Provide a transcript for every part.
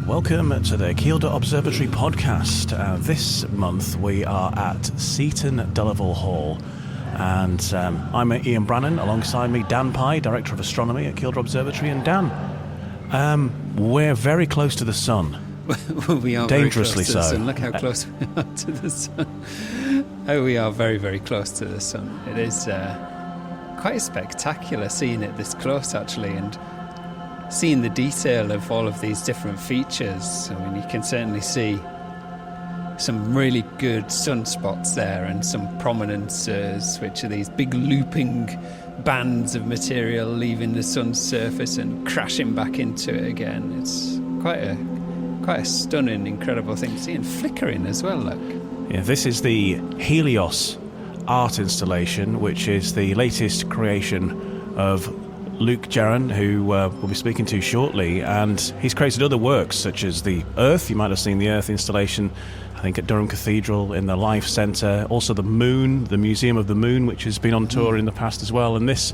Welcome to the Kielder Observatory podcast. This month we are at Seaton Delaval Hall, and I'm Ian Brannan. Alongside me, Dan Pye, Director of Astronomy at Kielder Observatory. And Dan, we're very close to the sun. We are dangerously very close to the so. sun. Look how close we are to the sun. Oh, we are very, very close to the sun. It is quite spectacular seeing it this close, actually, and seeing the detail of all of these different features. I mean, you can certainly see some really good sunspots there and some prominences, which are these big looping bands of material leaving the sun's surface and crashing back into it again. It's quite a stunning, incredible thing to see, and flickering as well, look. Yeah, this is the HELIOS art installation, which is the latest creation of Luke Jerram, who we'll be speaking to shortly, and he's created other works such as the Earth. You might have seen the Earth installation, I think, at Durham Cathedral in the Life Centre. Also the Moon, the Museum of the Moon, which has been on tour in the past as well. And this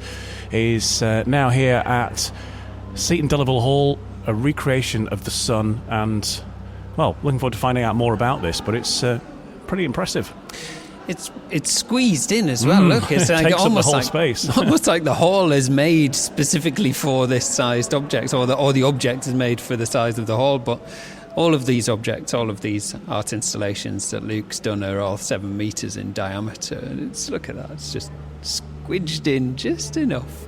is now here at Seaton Delaval Hall, a recreation of the sun. And, well, looking forward to finding out more about this, but it's pretty impressive. It's squeezed in as well. Look, it's like takes almost up the whole like space. almost like the hall is made specifically for this sized object, or the object is made for the size of the hall. But all of these objects, all of these art installations that Luke's done are all 7 meters in diameter. And look at that; it's just squidged in just enough.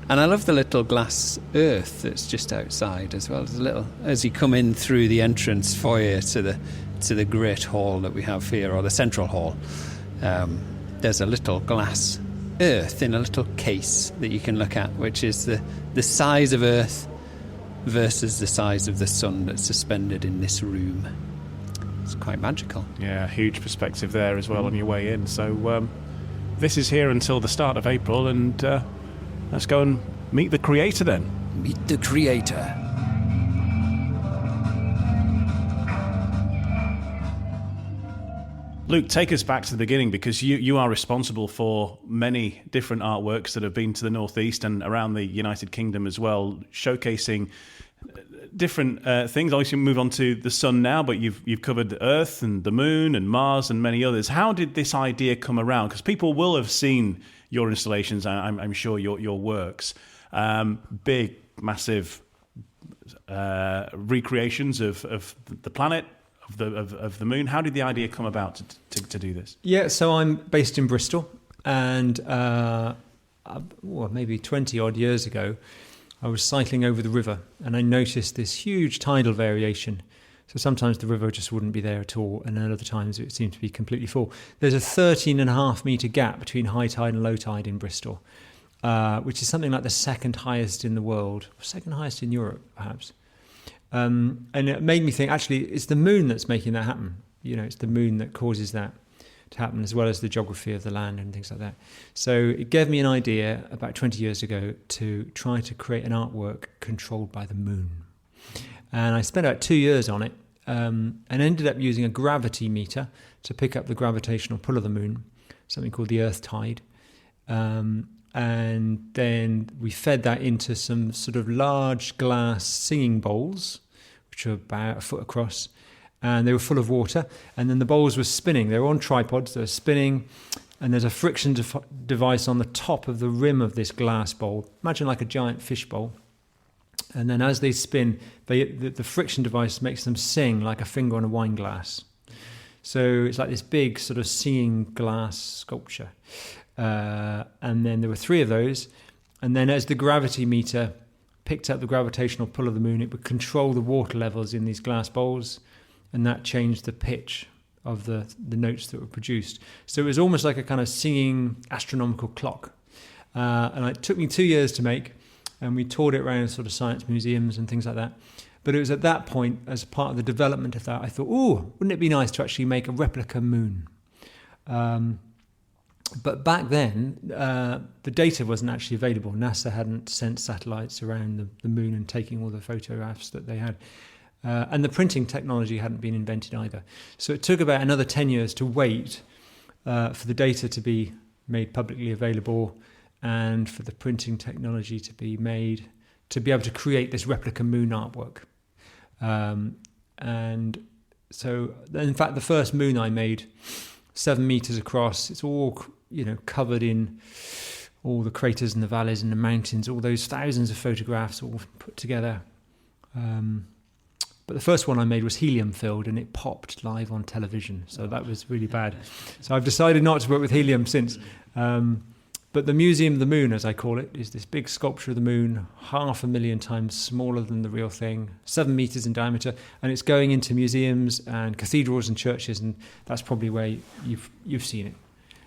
And I love the little glass earth that's just outside as well. There's a little, as you come in through the entrance foyer to the great hall that we have here, or the central hall, there's a little glass earth in a little case that you can look at, which is the size of Earth versus the size of the sun that's suspended in this room. It's quite magical. Yeah, huge perspective there as well on your way in. So this is here until the start of April, and let's go and meet the creator then. Meet the creator. Luke, take us back to the beginning, because you are responsible for many different artworks that have been to the Northeast and around the United Kingdom as well, showcasing different things. Obviously, we move on to the sun now, but you've covered the Earth and the Moon and Mars and many others. How did this idea come around? Because people will have seen your installations, I'm sure, your works. Big, massive recreations of the planet, of the moon. How did the idea come about to do this? Yeah, so I'm based in Bristol, and maybe 20 odd years ago, I was cycling over the river and I noticed this huge tidal variation. So sometimes the river just wouldn't be there at all, and then other times it seemed to be completely full. There's a 13.5 metre gap between high tide and low tide in Bristol, which is something like the second highest in the world, or second highest in Europe, perhaps. And it made me think, actually, it's the moon that's making that happen. You know, it's the moon that causes that to happen, as well as the geography of the land and things like that. So it gave me an idea about 20 years ago to try to create an artwork controlled by the moon. And I spent about 2 years on it, and ended up using a gravity meter to pick up the gravitational pull of the moon, something called the Earth tide. And then we fed that into some sort of large glass singing bowls, which were about a foot across, and they were full of water. And then the bowls were spinning. They were on tripods, they were spinning, and there's a friction device on the top of the rim of this glass bowl. Imagine like a giant fish bowl. And then as they spin, the friction device makes them sing like a finger on a wine glass. So it's like this big sort of singing glass sculpture. And then there were 3 of those. And then as the gravity meter picked up the gravitational pull of the moon, it would control the water levels in these glass bowls. And that changed the pitch of the notes that were produced. So it was almost like a kind of singing astronomical clock. And it took me 2 years to make. And we toured it around sort of science museums and things like that. But it was at that point, as part of the development of that, I thought, wouldn't it be nice to actually make a replica moon? But back then, the data wasn't actually available. NASA hadn't sent satellites around the moon and taking all the photographs that they had. And the printing technology hadn't been invented either. So it took about another 10 years to wait for the data to be made publicly available and for the printing technology to be made to be able to create this replica moon artwork. And so, in fact, the first moon I made, 7 meters across, it's all, covered in all the craters and the valleys and the mountains, all those thousands of photographs all put together. But the first one I made was helium-filled, and it popped live on television, so that was really bad. So I've decided not to work with helium since. But the Museum of the Moon, as I call it, is this big sculpture of the moon, 500,000 times smaller than the real thing, 7 meters in diameter, and it's going into museums and cathedrals and churches, and that's probably where you've seen it.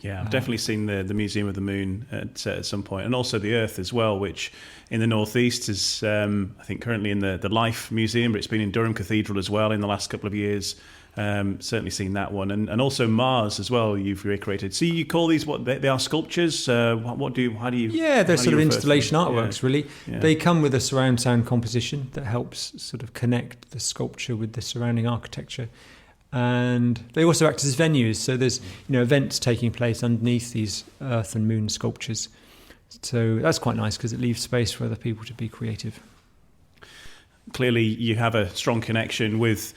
Yeah, I've definitely seen the Museum of the Moon at some point, and also the Earth as well, which in the northeast is, I think, currently in the Life Museum, but it's been in Durham Cathedral as well in the last couple of years. Certainly seen that one, and also Mars as well. You've recreated. So you call these what they are sculptures? How do you? Yeah, they're sort of installation artworks, really. Yeah. They come with a surround sound composition that helps sort of connect the sculpture with the surrounding architecture. And they also act as venues, so there's events taking place underneath these Earth and Moon sculptures. So that's quite nice because it leaves space for other people to be creative. Clearly, you have a strong connection with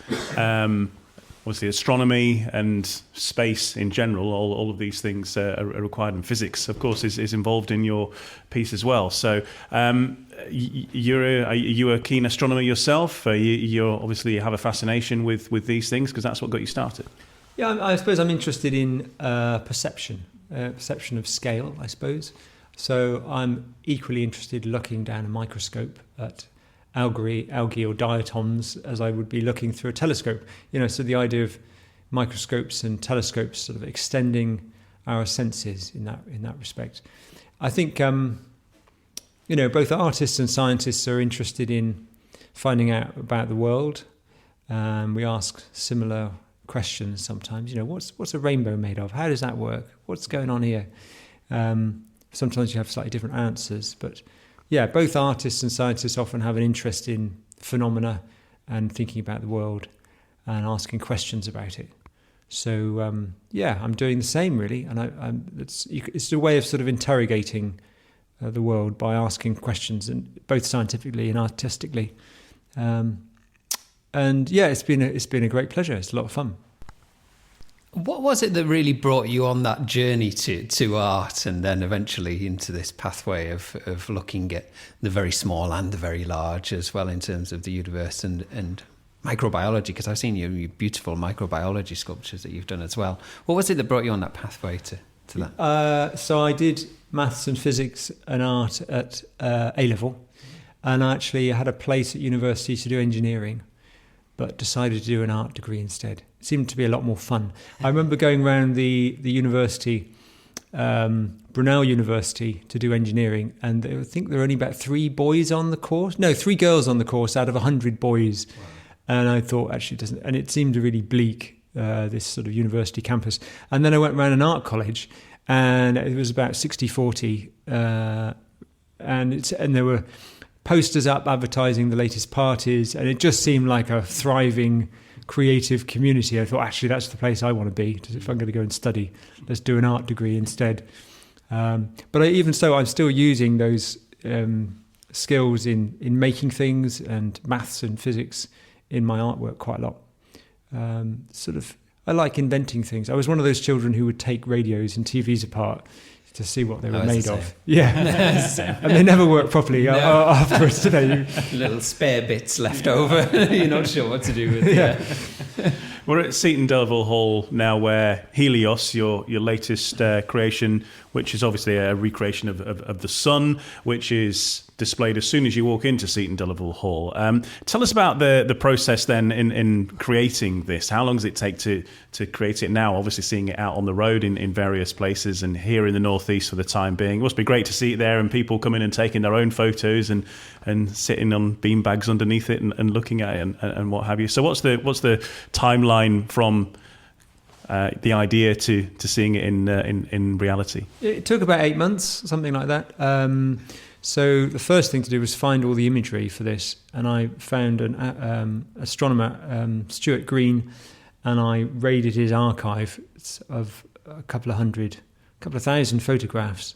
obviously astronomy and space in general. All of these things are required, and physics, of course, is involved in your piece as well. So are you a keen astronomer yourself? You obviously have a fascination with these things because that's what got you started. Yeah, I suppose I'm interested in perception of scale, I suppose. So I'm equally interested looking down a microscope at algae or diatoms as I would be looking through a telescope. So the idea of microscopes and telescopes sort of extending our senses in that respect. I think both artists and scientists are interested in finding out about the world. We ask similar questions sometimes. What's a rainbow made of? How does that work? What's going on here? Sometimes you have slightly different answers, but yeah, both artists and scientists often have an interest in phenomena and thinking about the world and asking questions about it. So I'm doing the same really, and it's a way of sort of interrogating the world by asking questions, and both scientifically and artistically. It's been a great pleasure. It's a lot of fun. What was it that really brought you on that journey to art, and then eventually into this pathway of looking at the very small and the very large as well in terms of the universe and microbiology? Because I've seen your beautiful microbiology sculptures that you've done as well. What was it that brought you on that pathway to that? So I did maths and physics and art at A-level, and I actually had a place at university to do engineering, but decided to do an art degree instead. It seemed to be a lot more fun. I remember going around the university, Brunel University, to do engineering, and I think there were only about 3 girls on the course out of 100 boys. Wow. And I thought, actually, it seemed really bleak, this sort of university campus. And then I went around an art college, and it was about 60-40, and there were posters up advertising the latest parties, and it just seemed like a thriving creative community. I thought, actually, that's the place I want to be. If I'm going to go and study, let's do an art degree instead. But even so, I'm still using those skills in making things and maths and physics in my artwork quite a lot. I like inventing things. I was one of those children who would take radios and TVs apart to see what they were made of. Yeah. And they never work properly afterwards, do they? Little spare bits left over. You're not sure what to do with. Yeah. We're at Seaton Delaval Hall now, where HELIOS, your latest creation, which is obviously a recreation of the sun, which is displayed as soon as you walk into Seaton Delaval Hall. Tell us about the process then in creating this. How long does it take to create it now? Obviously seeing it out on the road in various places, and here in the northeast for the time being. It must be great to see it there and people coming and taking their own photos and sitting on beanbags underneath it and looking at it and what have you. So what's the timeline from the idea to seeing it in reality? It took about 8 months, something like that. So the first thing to do was find all the imagery for this, and I found an astronomer, Stuart Green, and I raided his archive of a couple of thousand photographs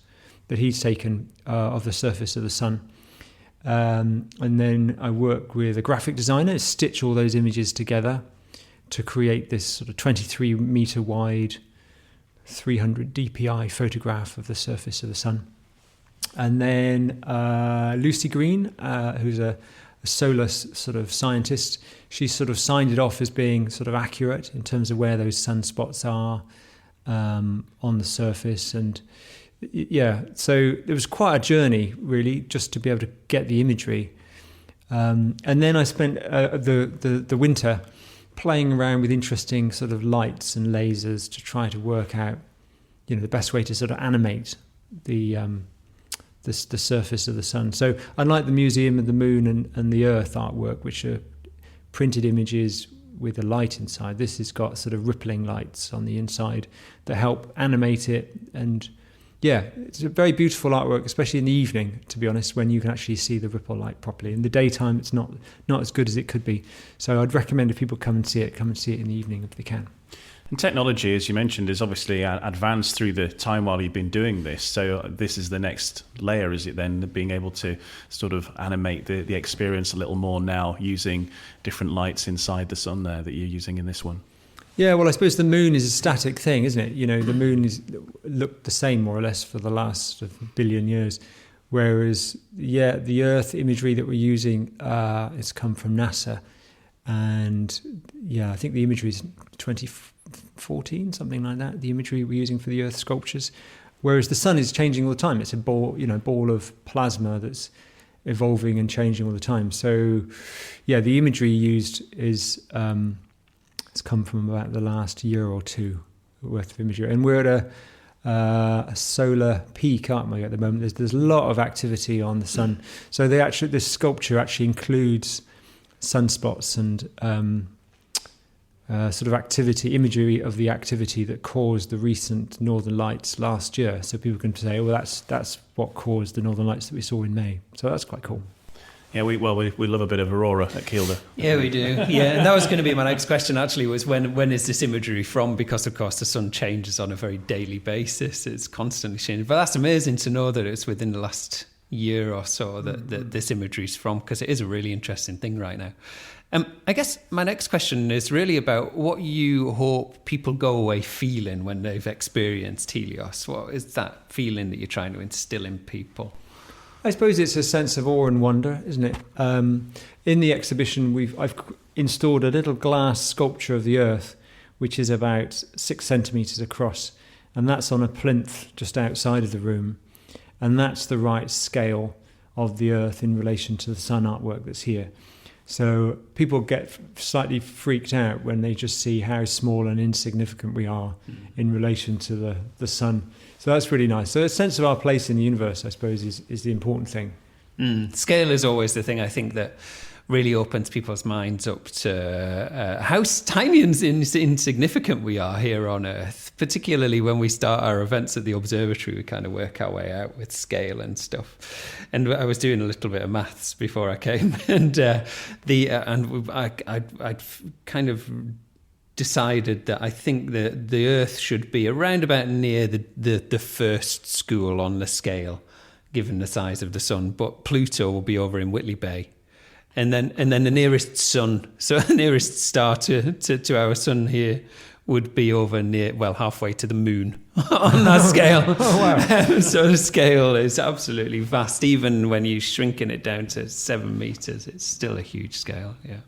that he's taken of the surface of the sun. And then I work with a graphic designer to stitch all those images together to create this sort of 23 meter wide, 300 dpi photograph of the surface of the sun. And then Lucy Green, who's a solar sort of scientist, she sort of signed it off as being sort of accurate in terms of where those sunspots are on the surface. And yeah, so it was quite a journey really, just to be able to get the imagery. And then I spent the winter playing around with interesting sort of lights and lasers to try to work out, the best way to sort of animate the surface of the sun. So unlike the Museum of the Moon and the Earth artwork, which are printed images with a light inside, this has got sort of rippling lights on the inside that help animate it. And yeah, it's a very beautiful artwork, especially in the evening, to be honest, when you can actually see the ripple light properly. In the daytime, it's not as good as it could be. So I'd recommend if people come and see it in the evening if they can. And technology, as you mentioned, is obviously advanced through the time while you've been doing this. So this is the next layer, is it then, being able to sort of animate the experience a little more now using different lights inside the sun there that you're using in this one? Yeah, well, I suppose the moon is a static thing, isn't it? The moon looked the same more or less for the last sort of billion years, whereas the Earth imagery that we're using has come from NASA, and I think the imagery is 2014, something like that. The imagery we're using for the Earth sculptures, whereas the sun is changing all the time. It's a ball of plasma that's evolving and changing all the time. So, the imagery used is. It's come from about the last year or two worth of imagery, and we're at a solar peak, aren't we, at the moment? There's a lot of activity on the sun. So this sculpture actually includes sunspots and sort of imagery of the activity that caused the recent northern lights last year. So people can say, well, that's what caused the northern lights that we saw in May. So that's quite cool. Yeah, we love a bit of aurora at Kielder. Yeah, we do. Yeah, and that was going to be my next question, actually, was when is this imagery from? Because, of course, the sun changes on a very daily basis. It's constantly changing. But that's amazing to know that it's within the last year or so that this imagery is from, because it is a really interesting thing right now. I guess my next question is really about what you hope people go away feeling when they've experienced Helios. What is that feeling that you're trying to instill in people? I suppose it's a sense of awe and wonder, isn't it? In the exhibition, I've installed a little glass sculpture of the Earth, which is about 6 centimetres across, and that's on a plinth just outside of the room, and that's the right scale of the Earth in relation to the sun artwork that's here. So people get slightly freaked out when they just see how small and insignificant we are in relation to the sun. So that's really nice. So a sense of our place in the universe, I suppose, is the important thing. Scale is always the thing, I think, that really opens people's minds up to how tiny and insignificant we are here on Earth. Particularly when we start our events at the observatory, we kind of work our way out with scale and stuff. And I was doing a little bit of maths before I came, and I'd kind of decided that I think that the Earth should be around about near the first school on the scale, given the size of the sun. But Pluto will be over in Whitley Bay. And then the nearest sun, so the nearest star to our sun here would be over halfway to the moon on that scale. Oh, wow. So the scale is absolutely vast. Even when you're shrinking it down to 7 meters, it's still a huge scale, yeah.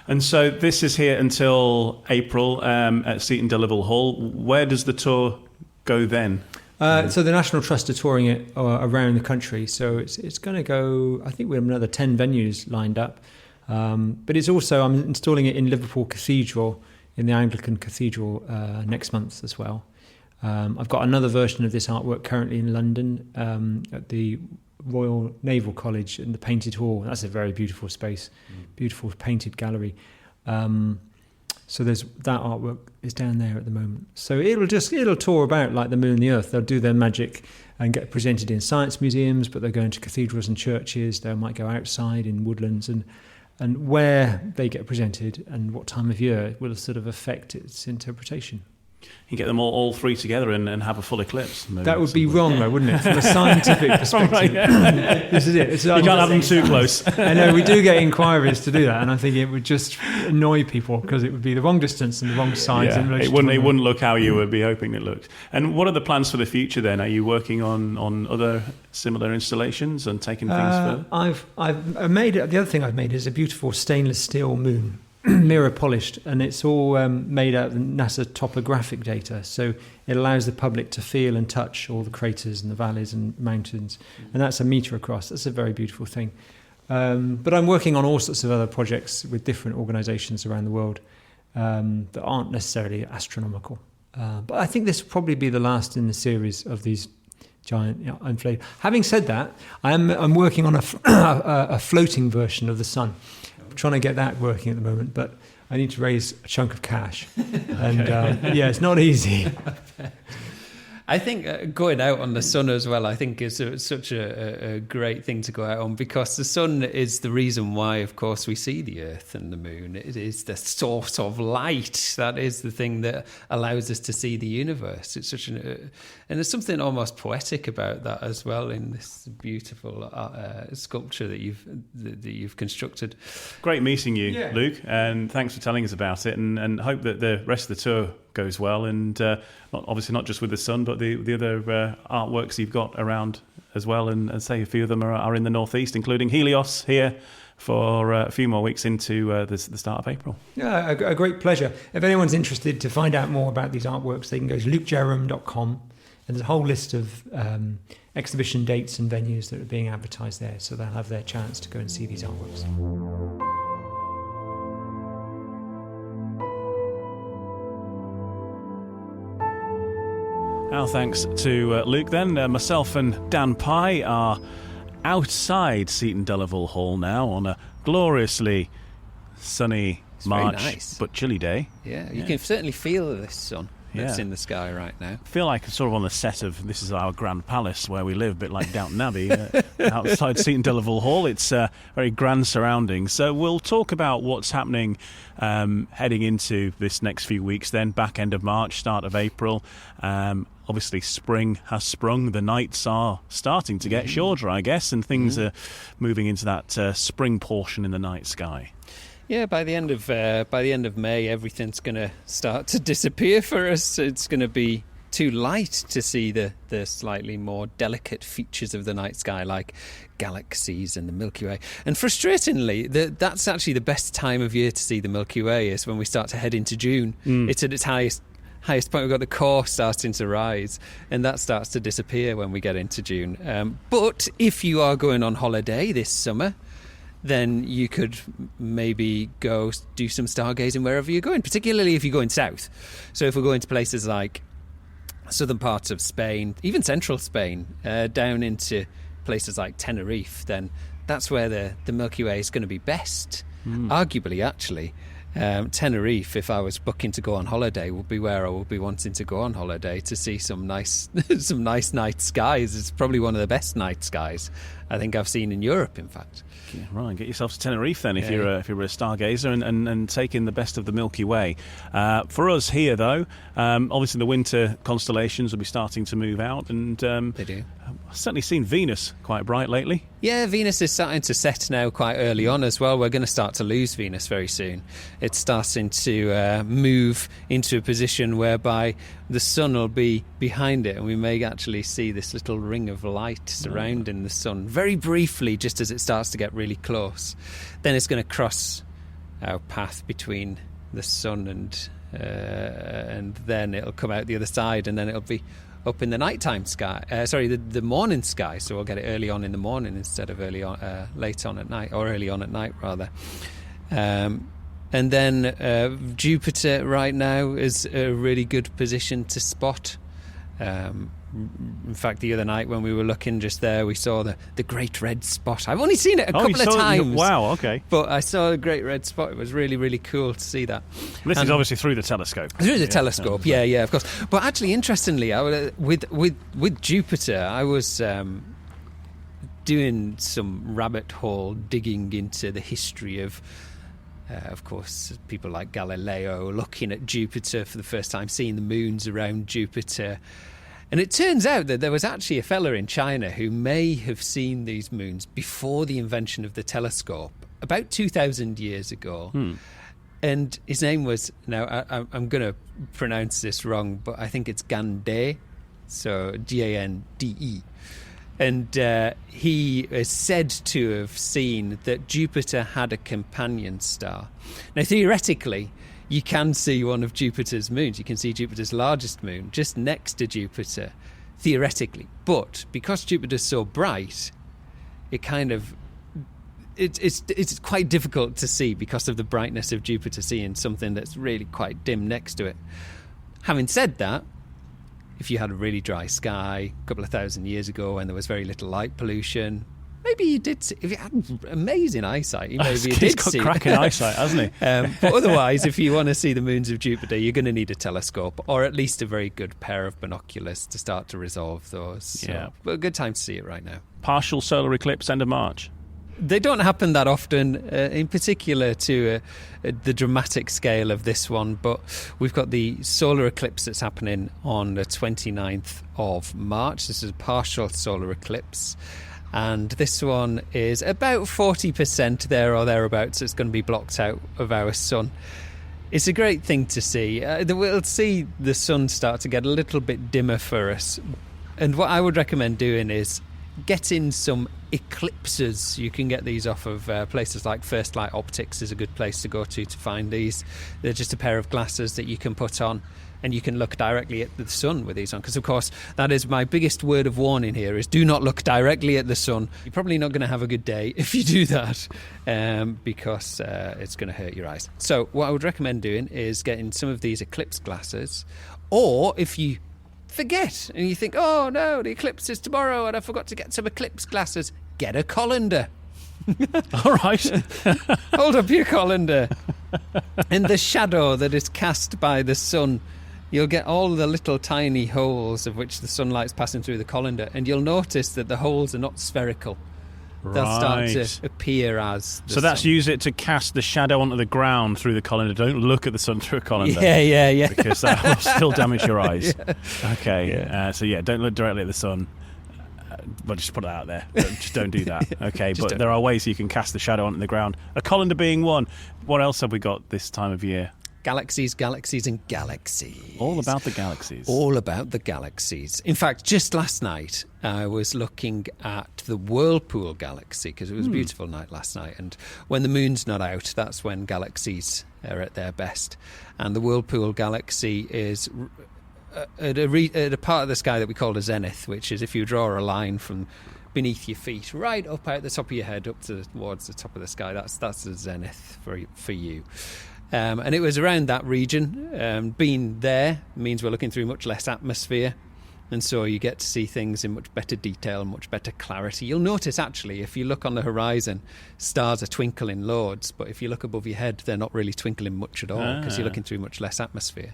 And so this is here until April at Seaton Delaval Hall. Where does the tour go then? So the National Trust are touring it around the country. So it's going to go, I think we have another 10 venues lined up. But it's also, I'm installing it in Liverpool Cathedral, in the Anglican Cathedral next month as well. I've got another version of this artwork currently in London at the Royal Naval College in the Painted Hall. That's a very beautiful space, beautiful painted gallery. So there's that artwork is down there at the moment. So it'll tour about like the moon and the Earth. They'll do their magic and get presented in science museums, but they're going to cathedrals and churches. They might go outside in woodlands, and where they get presented and what time of year will sort of affect its interpretation. You get them all three together and have a full eclipse. Maybe That would be wrong, though, wouldn't it? From a scientific perspective. Right, yeah. This is it. You can't have them too close. I know, we do get inquiries to do that, and I think it would just annoy people because it would be the wrong distance and the wrong size. In relation it wouldn't look how you would be hoping it looked. And what are the plans for the future then? Are you working on other similar installations and taking things further? I've made, the other thing I've made is a beautiful stainless steel moon. Mirror polished, and it's all made out of NASA topographic data, so it allows the public to feel and touch all the craters and the valleys and mountains, and that's a metre across. That's a very beautiful thing. But I'm working on all sorts of other projects with different organisations around the world that aren't necessarily astronomical. But I think this will probably be the last in the series of these giant inflated. Having said that, I'm working on a floating version of the sun. Trying to get that working at the moment, but I need to raise a chunk of cash, and it's not easy. I think going out on the sun as well, I think is such a great thing to go out on, because the sun is the reason why, of course, we see the Earth and the moon. It is the source of light. That is the thing that allows us to see the universe. It's such and there's something almost poetic about that as well in this beautiful sculpture that you've constructed. Great meeting you, Luke, and thanks for telling us about it, and hope that the rest of the tour goes well, and obviously not just with the sun, but the other artworks you've got around as well, and say a few of them are in the northeast, including Helios here for a few more weeks into the start of April. Yeah, a great pleasure. If anyone's interested to find out more about these artworks, they can go to lukejerram.com, and there's a whole list of exhibition dates and venues that are being advertised there, so they'll have their chance to go and see these artworks. Our thanks to Luke then. Myself and Dan Pye are outside Seaton Delaval Hall now on a gloriously sunny March but chilly day. Yeah, you can certainly feel the sun that's in the sky right now. I feel like sort of on the set of This Is Our Grand Palace where we live, a bit like Downton Abbey, outside Seaton Delaval Hall. It's very grand surroundings. So we'll talk about what's happening heading into this next few weeks then, back end of March, start of April. Obviously, spring has sprung. The nights are starting to get shorter, I guess, and things are moving into that spring portion in the night sky. Yeah, by the end of May, everything's going to start to disappear for us. It's going to be too light to see the slightly more delicate features of the night sky, like galaxies and the Milky Way. And frustratingly, that's actually the best time of year to see the Milky Way, is when we start to head into June. It's at its highest point. We've got the core starting to rise, and that starts to disappear when we get into June. But if you are going on holiday this summer, then you could maybe go do some stargazing wherever you're going, particularly if you're going south. So if we're going to places like southern parts of Spain, even central Spain, down into places like Tenerife, then that's where the Milky Way is going to be best. Arguably, actually. Tenerife, if I was booking to go on holiday, would be where I would be wanting to go on holiday to see some nice night skies. It's probably one of the best night skies I think I've seen in Europe, in fact. Yeah, right, get yourself to Tenerife then if you're a stargazer and take in the best of the Milky Way. For us here, though, obviously the winter constellations will be starting to move out, and they do. I've certainly seen Venus quite bright lately. Yeah, Venus is starting to set now quite early on as well. We're going to start to lose Venus very soon. It's starting to move into a position whereby the sun will be behind it, and we may actually see this little ring of light surrounding the sun very briefly, just as it starts to get really close. Then it's going to cross our path between the sun and then it'll come out the other side, and then it'll be up in the nighttime sky. The morning sky. So we'll get it early on in the morning instead of late on at night, or early on at night rather. And then Jupiter right now is a really good position to spot. In fact, the other night when we were looking just there, we saw the great red spot. I've only seen it a couple of times. Wow, okay. But I saw a great red spot. It was really, really cool to see that. This is obviously through the telescope. Through the telescope, yeah, of course. But actually, interestingly, with Jupiter, I was doing some rabbit hole digging into the history of Of course, people like Galileo looking at Jupiter for the first time, seeing the moons around Jupiter. And it turns out that there was actually a fella in China who may have seen these moons before the invention of the telescope, about 2,000 years ago. And his name was, now I'm going to pronounce this wrong, but I think it's Gande, so Gande. And he is said to have seen that Jupiter had a companion star. Now, theoretically, you can see one of Jupiter's moons. You can see Jupiter's largest moon just next to Jupiter, theoretically. But because Jupiter's so bright, it's quite difficult to see because of the brightness of Jupiter, seeing something that's really quite dim next to it. Having said that, if you had a really dry sky a couple of thousand years ago and there was very little light pollution, maybe you did see. If you had amazing eyesight, maybe you did see. He's got cracking eyesight, hasn't he? But otherwise, if you want to see the moons of Jupiter, you're going to need a telescope or at least a very good pair of binoculars to start to resolve those. So, but a good time to see it right now. Partial solar eclipse, end of March. They don't happen that often, in particular to the dramatic scale of this one, but we've got the solar eclipse that's happening on the 29th of March. This is a partial solar eclipse, and this one is about 40% there or thereabouts. It's going to be blocked out of our sun. It's a great thing to see. We'll see the sun start to get a little bit dimmer for us, and what I would recommend doing is getting some eclipses. You can get these off of places like First Light Optics is a good place to go to find these. They're just a pair of glasses that you can put on and you can look directly at the sun with these on, because of course that is my biggest word of warning here, is do not look directly at the sun. You're probably not going to have a good day if you do that, because it's going to hurt your eyes. So what I would recommend doing is getting some of these eclipse glasses, or if you forget and you think, oh no, the eclipse is tomorrow and I forgot to get some eclipse glasses, get a colander. All right. Hold up your colander. In the shadow that is cast by the sun, you'll get all the little tiny holes of which the sunlight's passing through the colander, and you'll notice that the holes are not spherical. They'll start to appear as the So that's sun. use it to cast the shadow onto the ground through the colander. Don't look at the sun through a colander. Yeah. Because that will still damage your eyes. Yeah. Okay. Yeah. So don't look directly at the sun. Well, just put it out there. Just don't do that. Okay. But there are ways you can cast the shadow onto the ground. A colander being one. What else have we got this time of year? Galaxies, galaxies and galaxies. All about the galaxies. All about the galaxies. In fact, just last night, I was looking at the Whirlpool galaxy, because it was a beautiful night last night. And when the moon's not out, that's when galaxies are at their best. And the Whirlpool galaxy is at a part of the sky that we call the zenith, which is if you draw a line from beneath your feet right up out the top of your head up towards the top of the sky, that's the zenith for you. And it was around that region. Being there means we're looking through much less atmosphere, and so you get to see things in much better detail, much better clarity. You'll notice, actually, if you look on the horizon, stars are twinkling loads, but if you look above your head, they're not really twinkling much at all, because you're looking through much less atmosphere.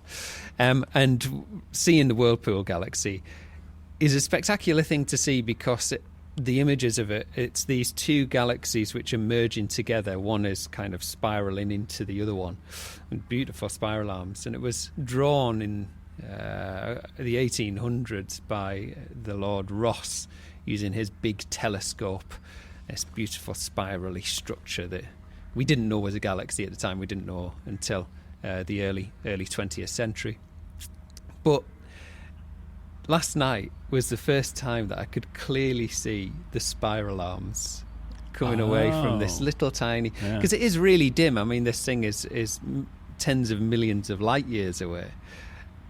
And seeing the Whirlpool galaxy is a spectacular thing to see, because the images of it's these two galaxies which are merging together. One is kind of spiraling into the other one, and beautiful spiral arms. And it was drawn in the 1800s by the Lord Rosse using his big telescope. This beautiful spirally structure that we didn't know was a galaxy at the time. We didn't know until the early 20th century. But last night was the first time that I could clearly see the spiral arms coming away from this little tiny... Because it is really dim. I mean, this thing is tens of millions of light years away.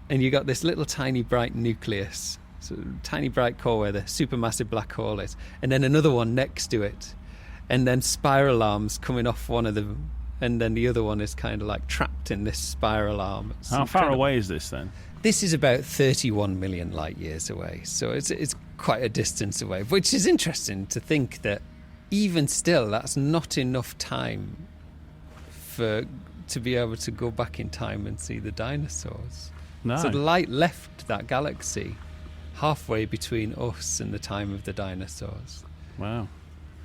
And you got this little tiny bright nucleus, so tiny bright core where the supermassive black hole is, and then another one next to it, and then spiral arms coming off one of them, and then the other one is kind of like trapped in this spiral arm. How far away is this then? This is about 31 million light years away, so it's quite a distance away, which is interesting to think that even still that's not enough time to be able to go back in time and see the dinosaurs. No. So the light left that galaxy halfway between us and the time of the dinosaurs. Wow.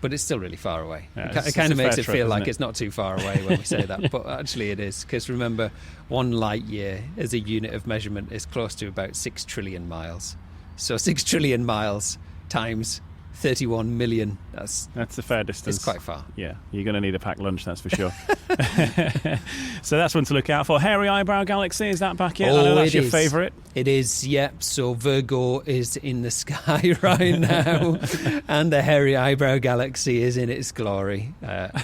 but it's still really far away. Yeah, It kind of makes it trip, feel like isn't it? it's not too far away when we say that, but actually it is, because remember, 1 light year as a unit of measurement is close to about 6 trillion miles. So 6 trillion miles times 31 million, that's a fair distance. it's quite far. Yeah, you're going to need a packed lunch, that's for sure. So that's one to look out for. Hairy Eyebrow Galaxy, is that back yet? I know that's your favourite. It is, yep. So Virgo is in the sky right now, and the Hairy Eyebrow Galaxy is in its glory.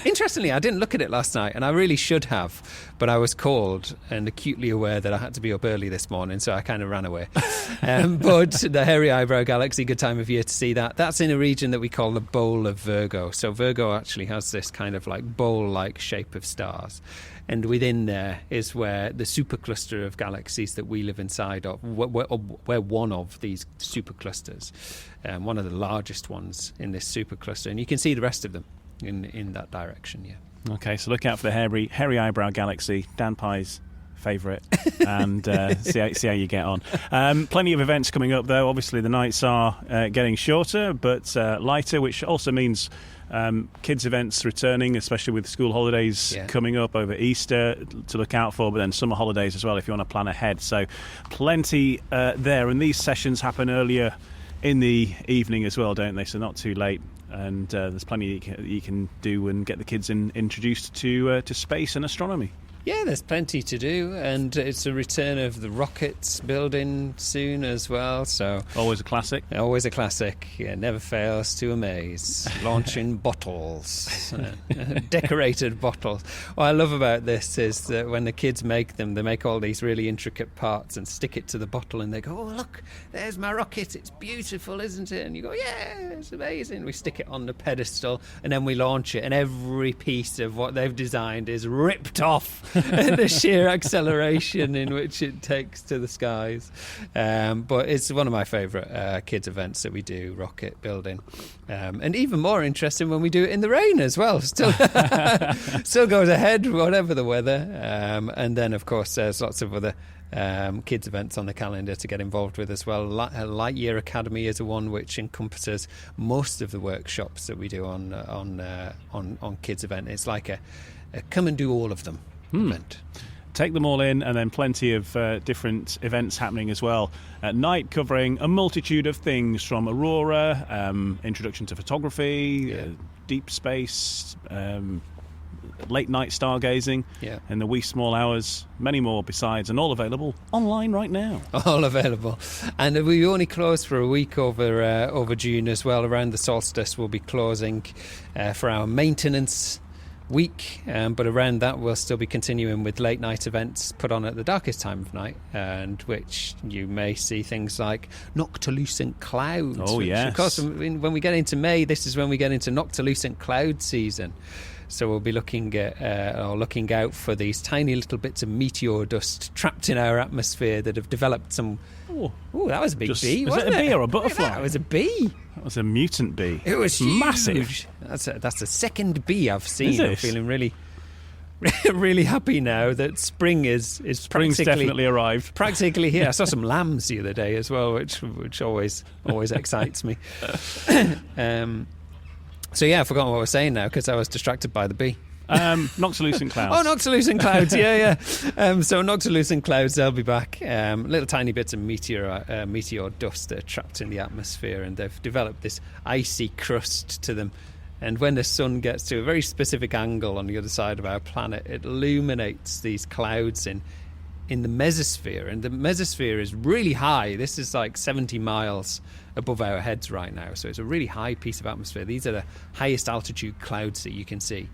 Interestingly, I didn't look at it last night, and I really should have, but I was called and acutely aware that I had to be up early this morning, so I kind of ran away. But the Hairy Eyebrow Galaxy, good time of year to see that. That's in a region that we call the Bowl of Virgo. So Virgo actually has this kind of like bowl-like shape of stars. And within there is where the supercluster of galaxies that we live inside of, we're one of these superclusters, one of the largest ones in this supercluster. And you can see the rest of them in that direction, yeah. Okay, so look out for the Hairy Eyebrow Galaxy, Dan Pye's favourite, and see how you get on. Plenty of events coming up, though. Obviously, the nights are getting shorter, but lighter, which also means kids' events returning, especially with school holidays coming up over Easter to look out for, but then summer holidays as well if you want to plan ahead. So plenty there, and these sessions happen earlier in the evening as well, don't they? So not too late. And there's plenty you can do and get the kids introduced to space and astronomy. Yeah, there's plenty to do, and it's a return of the rockets building soon as well. So Always a classic. Always a classic. Yeah, never fails to amaze. Launching bottles, decorated bottles. What I love about this is that when the kids make them, they make all these really intricate parts and stick it to the bottle, and they go, "Oh, look, there's my rocket. It's beautiful, isn't it?" And you go, "Yeah, it's amazing." We stick it on the pedestal, and then we launch it, and every piece of what they've designed is ripped off. The sheer acceleration in which it takes to the skies. But it's one of my favourite kids' events that we do, rocket building. And even more interesting when we do it in the rain as well. Still goes ahead, whatever the weather. And then, of course, there's lots of other kids' events on the calendar to get involved with as well. Light Year Academy is a one which encompasses most of the workshops that we do on kids' event. It's like a come and do all of them event. Take them all in, and then plenty of different events happening as well at night, covering a multitude of things from aurora, introduction to photography, deep space, late night stargazing, in the wee small hours, many more besides, and all available online right now. All available. And we only close for a week over June as well. Around the solstice we'll be closing for our maintenance week, but around that we'll still be continuing with late night events put on at the darkest time of night, and which you may see things like noctilucent clouds. Oh, yes. Of course, when we get into May, this is when we get into noctilucent cloud season. So we'll be looking out for these tiny little bits of meteor dust trapped in our atmosphere that have developed some. Oh, that was a big bee. Was it a bee or a butterfly? That was a bee. That was a mutant bee. It was massive. Huge. That's the second bee I've seen. Is it? I'm feeling really, really happy now that spring is Spring's definitely arrived. Practically here. I saw some lambs the other day as well, which always excites me. So yeah, I forgot what I was saying now because I was distracted by the bee. Noctilucent clouds. Oh, noctilucent clouds, yeah. So noctilucent clouds, they'll be back. Little tiny bits of meteor dust that are trapped in the atmosphere, and they've developed this icy crust to them. And when the sun gets to a very specific angle on the other side of our planet, it illuminates these clouds in the mesosphere. And the mesosphere is really high. This is like 70 miles above our heads right now. So it's a really high piece of atmosphere. These are the highest altitude clouds that you can see.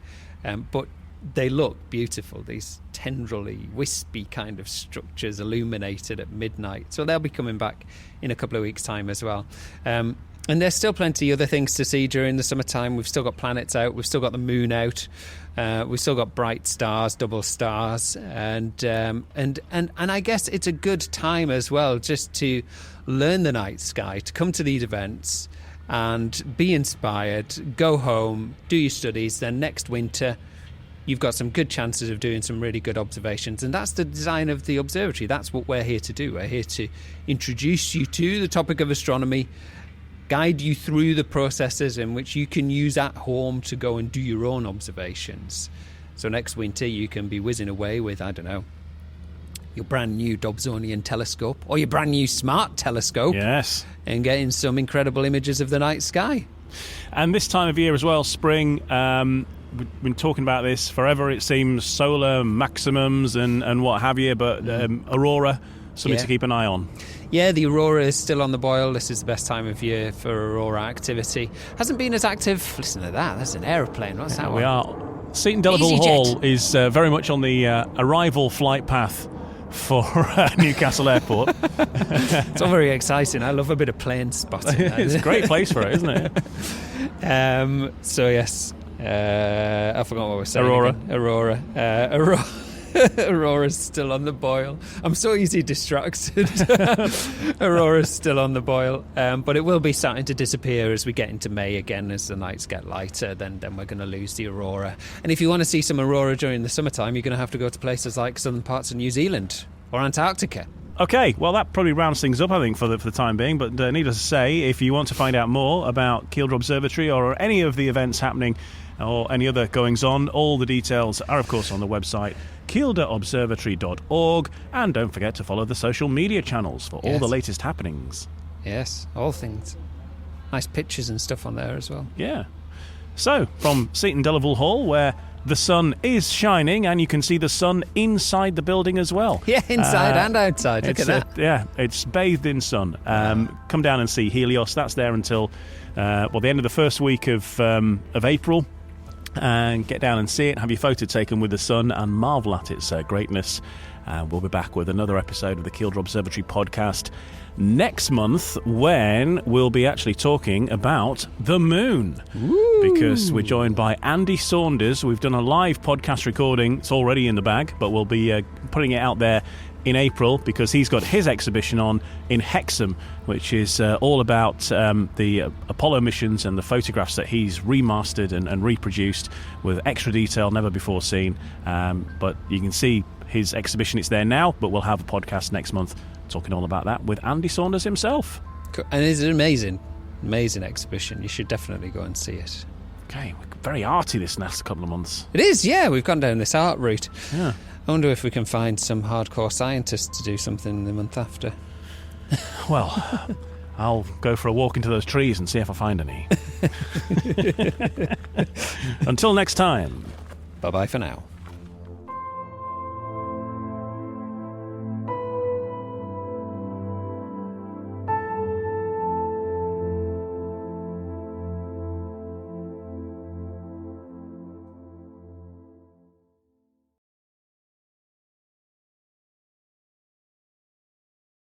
But they look beautiful, these tendrily, wispy kind of structures illuminated at midnight. So they'll be coming back in a couple of weeks' time as well. And there's still plenty of other things to see during the summertime. We've still got planets out. We've still got the moon out. We've still got bright stars, double stars. And I guess it's a good time as well just to learn the night sky, to come to these events and be inspired, go home, do your studies. Then next winter, you've got some good chances of doing some really good observations. And that's the design of the observatory. That's what we're here to do. We're here to introduce you to the topic of astronomy guide you through the processes in which you can use at home to go and do your own observations. So next winter you can be whizzing away with, I don't know, your brand new Dobsonian telescope or your brand new smart telescope. Yes. And getting some incredible images of the night sky. And this time of year as well, spring, we've been talking about this forever, it seems, solar maximums and what have you, but aurora, something to keep an eye on. Yeah, the aurora is still on the boil. This is the best time of year for aurora activity. Hasn't been as active. Listen to that. That's an aeroplane. What's that one? We are. Seaton Delaval Hall is very much on the arrival flight path for Newcastle Airport. It's all very exciting. I love a bit of plane spotting. It's a great place for it, isn't it? So yes, I forgot what we're saying. Aurora. Aurora's still on the boil. I'm so easy distracted. Aurora's still on the boil, but it will be starting to disappear as we get into May again. As the nights get lighter, then we're going to lose the aurora. And if you want to see some aurora during the summertime, you're going to have to go to places like southern parts of New Zealand or Antarctica. Okay, well, that probably rounds things up, I think, for the time being. But needless to say, if you want to find out more about Kielder Observatory or any of the events happening or any other goings-on, all the details are, of course, on the website kielderobservatory.org. And don't forget to follow the social media channels for all the latest happenings. Yes, all things. Nice pictures and stuff on there as well. Yeah. So, from Seaton Delaval Hall, where the sun is shining, and you can see the sun inside the building as well. Yeah, inside and outside. Look at that. It's bathed in sun. Come down and see Helios. That's there until the end of the first week of April. And get down and see it, have your photo taken with the sun, and marvel at its greatness. We'll be back with another episode of the Kielder Observatory podcast next month, when we'll be actually talking about the moon. Ooh. Because we're joined by Andy Saunders. We've done a live podcast recording. It's already in the bag, but we'll be putting it out there in April, because he's got his exhibition on in Hexham, which is all about the Apollo missions and the photographs that he's remastered and reproduced with extra detail never before seen. But you can see his exhibition. It's there now, but we'll have a podcast next month talking all about that with Andy Saunders himself. And it's an amazing exhibition. You should definitely go and see it. Okay, we're very arty this next couple of months. It is, yeah. We've gone down this art route. Yeah. I wonder if we can find some hardcore scientists to do something the month after. Well, I'll go for a walk into those trees and see if I find any. Until next time. Bye-bye for now.